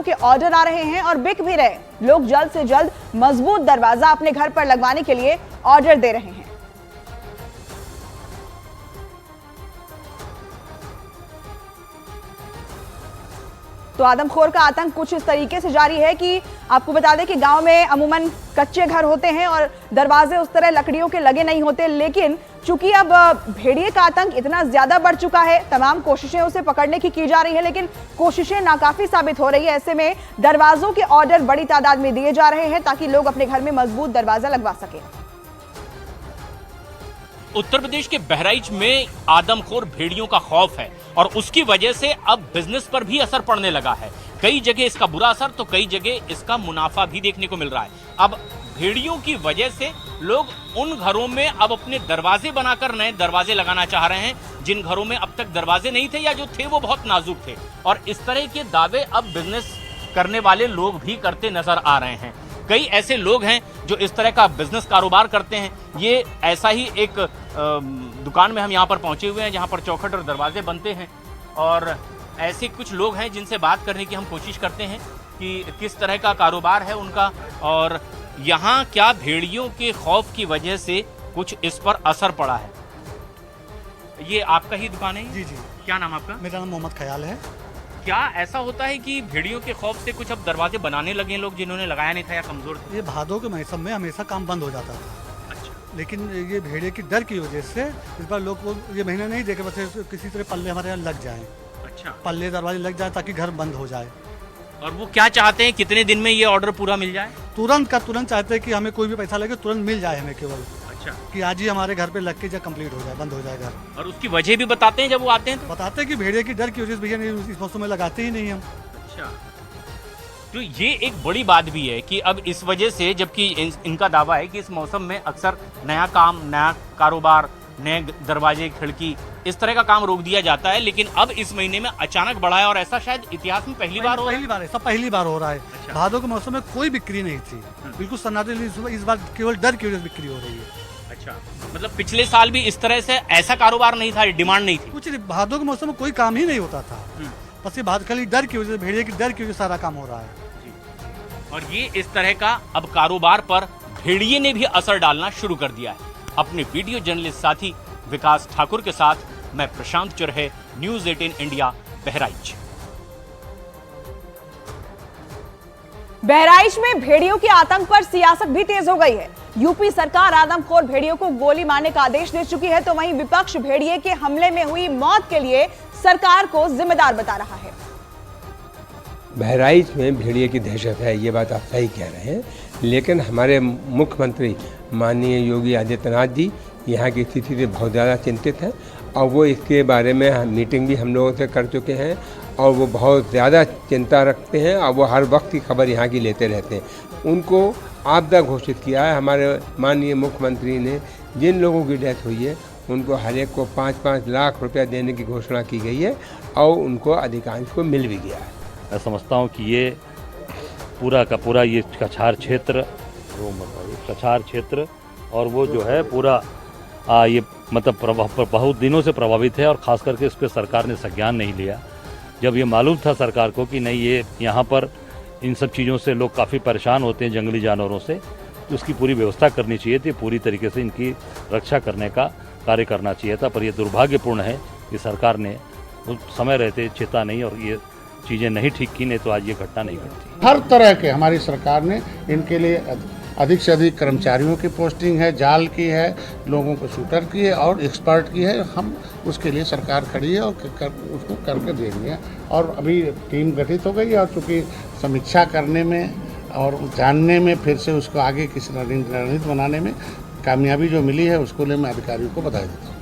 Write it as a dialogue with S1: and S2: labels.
S1: के ऑर्डर आ रहे हैं और बिक भी रहे। लोग जल्द से जल्द मजबूत दरवाजा अपने घर पर लगवाने के लिए ऑर्डर दे रहे हैं। तो आदमखोर का आतंक कुछ इस तरीके से जारी है कि आपको बता दें कि गांव में अमूमन कच्चे घर होते हैं और दरवाजे उस तरह लकड़ियों के लगे नहीं होते, लेकिन चूंकि अब भेड़िए का आतंक इतना ज्यादा बढ़ चुका है, तमाम कोशिशें उसे पकड़ने की जा रही है, लेकिन कोशिशें नाकाफी साबित हो रही है। ऐसे में दरवाजों के ऑर्डर बड़ी तादाद में दिए जा रहे हैं ताकि लोग अपने घर में मजबूत दरवाजा लगवा सके।
S2: उत्तर प्रदेश के बहराइच में आदमखोर भेड़ियों का खौफ है और उसकी वजह से अब बिजनेस पर भी असर पड़ने लगा है। कई जगह इसका बुरा असर तो कई जगह इसका मुनाफा भी देखने को मिल रहा है। अब भेड़ियों की वजह से लोग उन घरों में अब अपने दरवाजे बनाकर नए दरवाजे लगाना चाह रहे हैं जिन घरों में अब तक दरवाजे नहीं थे या जो थे वो बहुत नाजुक थे, और इस तरह के दावे अब बिजनेस करने वाले लोग भी करते नजर आ रहे हैं। कई ऐसे लोग हैं जो इस तरह का बिजनेस कारोबार करते हैं। ये ऐसा ही एक दुकान में हम यहाँ पर पहुंचे हुए हैं जहाँ पर चौखट और दरवाजे बनते हैं, और ऐसे कुछ लोग हैं जिनसे बात करने की हम कोशिश करते हैं कि किस तरह का कारोबार है उनका और यहाँ क्या भेड़ियों के खौफ की वजह से कुछ इस पर असर पड़ा है। ये आपका ही दुकान है?
S3: जी जी।
S2: क्या नाम आपका?
S3: मेरा नाम मोहम्मद ख्याल है।
S2: क्या ऐसा होता है कि भेड़ियों के खौफ से कुछ अब दरवाजे बनाने लगे लोग जिन्होंने लगाया नहीं था या कमजोर थे?
S3: ये भादों के मौसम में हमेशा काम बंद हो जाता था।
S2: अच्छा।
S3: लेकिन ये भेड़िए की डर की वजह से इस बार लोग को ये महीना नहीं देखे, बस किसी तरह पल्ले हमारे यहाँ लग जाए।
S2: अच्छा।
S3: पल्ले दरवाजे लग जाए ताकि घर बंद हो जाए।
S2: और वो क्या चाहते हैं, कितने दिन में ये ऑर्डर पूरा मिल जाए?
S3: तुरंत का तुरंत चाहते हैं कि हमें कोई भी पैसा लगे तुरंत मिल जाए हमें, केवल
S2: अच्छा
S3: कि आज ही हमारे घर पे लग के जब कंप्लीट हो जाए, बंद हो जाए घर।
S2: और उसकी वजह भी बताते हैं जब वो आते हैं तो?
S3: बताते हैं कि भेड़िए की डर की वजह से भैया नहीं इस मौसम में लगाते ही नहीं हम।
S2: अच्छा, तो ये एक बड़ी बात भी है कि अब इस वजह से, जबकि इनका दावा है कि इस मौसम में अक्सर नया काम, नया कारोबार, नए दरवाजे, खिड़की, इस तरह का काम रोक दिया जाता है, लेकिन अब इस महीने में अचानक बढ़ा है और ऐसा शायद इतिहास में पहली बार हो रहा है।
S3: सब पहली बार हो रहा है।
S2: अच्छा।
S3: भादों के मौसम में कोई बिक्री नहीं थी, बिल्कुल सन्नाटे। इस बार केवल डर की वजह से बिक्री हो रही है।
S2: अच्छा, मतलब पिछले साल भी इस तरह से ऐसा कारोबार नहीं था, डिमांड नहीं थी?
S3: कुछ भादों के मौसम में कोई काम ही नहीं होता था, बस ये खाली डर की वजह से, भेड़िए की डर की वजह से सारा काम हो रहा है।
S2: और ये इस तरह का अब कारोबार पर भेड़िए ने भी असर डालना शुरू कर दिया है। अपने वीडियो जर्नलिस्ट साथी विकास ठाकुर के साथ मैं प्रशांत चुरहे, न्यूज़ 18 इंडिया, बहराइच।
S1: बहराइच में भेड़ियों के आतंक पर सियासत भी तेज हो गई है। यूपी सरकार आदमखोर भेड़ियों को गोली मारने का आदेश दे चुकी है, तो वहीं विपक्ष भेड़िए के हमले में हुई मौत के लिए सरकार को जिम्मेदार बता रहा है।
S4: बहराइच में भेड़िए की दहशत है, ये बात आप सही कह रहे हैं, लेकिन हमारे मुख्यमंत्री माननीय योगी आदित्यनाथ जी यहाँ की स्थिति से बहुत ज़्यादा चिंतित हैं और वो इसके बारे में मीटिंग भी हम लोगों से कर चुके हैं और वो बहुत ज़्यादा चिंता रखते हैं और वो हर वक्त की खबर यहाँ की लेते रहते हैं। उनको आपदा घोषित किया है हमारे माननीय मुख्यमंत्री ने। जिन लोगों की डेथ हुई है उनको हर एक को 5-5 लाख रुपया देने की घोषणा की गई है और उनको अधिकांश को मिल भी गया है।
S5: मैं समझता हूँ कि ये पूरा का पूरा ये कछार क्षेत्र और वो जो है पूरा ये मतलब बहुत दिनों से प्रभावित है और ख़ास करके इस पर सरकार ने संज्ञान नहीं लिया। जब ये मालूम था सरकार को कि नहीं, ये यहाँ पर इन सब चीज़ों से लोग काफ़ी परेशान होते हैं, जंगली जानवरों से, तो उसकी पूरी व्यवस्था करनी चाहिए थी, पूरी तरीके से इनकी रक्षा करने का कार्य करना चाहिए था। पर यह दुर्भाग्यपूर्ण है कि सरकार ने उस समय रहते चेता नहीं और ये चीज़ें नहीं ठीक की, नहीं तो आज ये घटना नहीं घटती।
S6: हर तरह के हमारी सरकार ने इनके लिए अधिक से अधिक कर्मचारियों की पोस्टिंग है, जाल की है, लोगों को शूटर की है और एक्सपर्ट की है। हम उसके लिए सरकार खड़ी है और उसको करके देंगे। और अभी टीम गठित हो गई है और चूँकि समीक्षा करने में और जानने में, फिर से उसको आगे किसी रणनीति बनाने में कामयाबी जो मिली है, उसको लिए मैं अधिकारियों को बधाई देता हूँ।